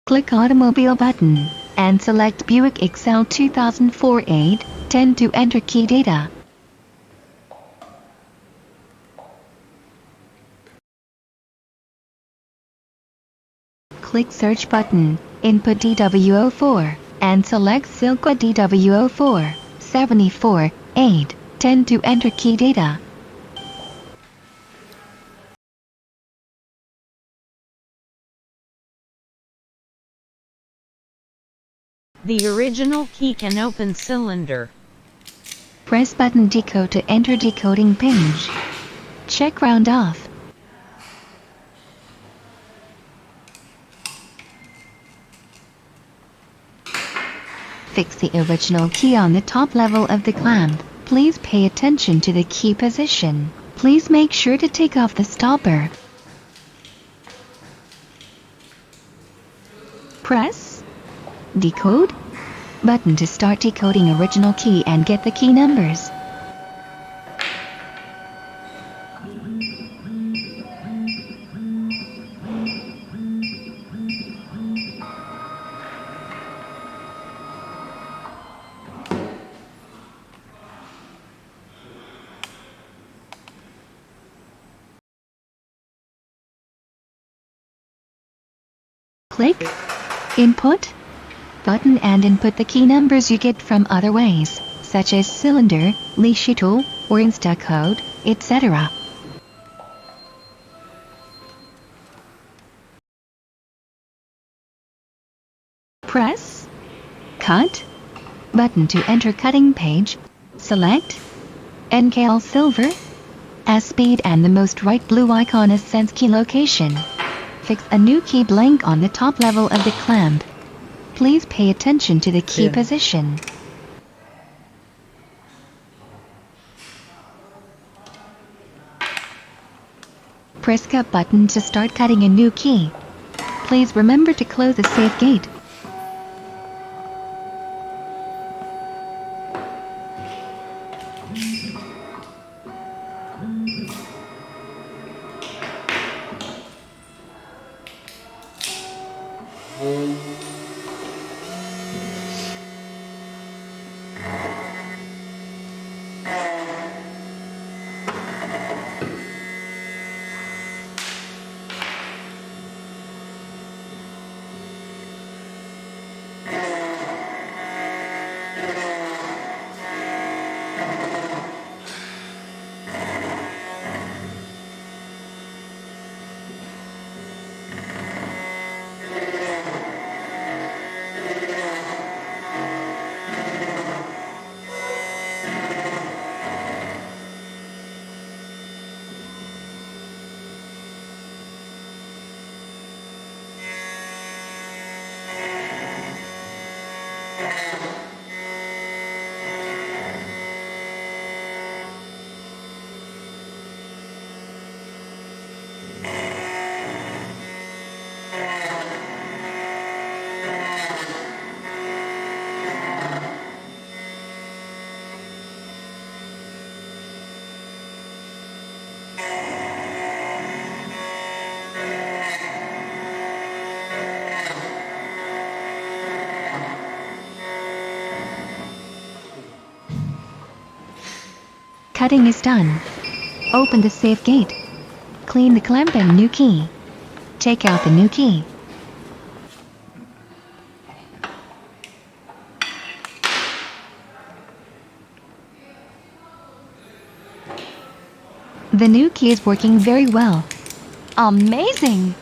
Click Automobile button, and select Buick Excelle 2004 810 to enter key data. Click Search button, input DWO4, and select Silqua DWO4 74 810 to enter key data. The original key can open cylinder. Press button Decode to enter decoding page. Check round off. Fix the original key on the top level of the clamp. Please pay attention to the key position. Please make sure to take off the stopper. Press Decode button to start decoding original key and get the key numbers. Click Input button and input the key numbers you get from other ways, such as cylinder, leash tool, or Instacode, etc. Press Cut button to enter cutting page. Select NKL Silver as speed and the most right blue icon as sense key location. Fix a new key blank on the top level of the clamp. Please pay attention to the key position. Press Cut button to start cutting a new key. Please remember to close the safe gate. Cutting is done. Open the safe gate. Clean the clamp and new key. Take out the new key. The new key is working very well. Amazing!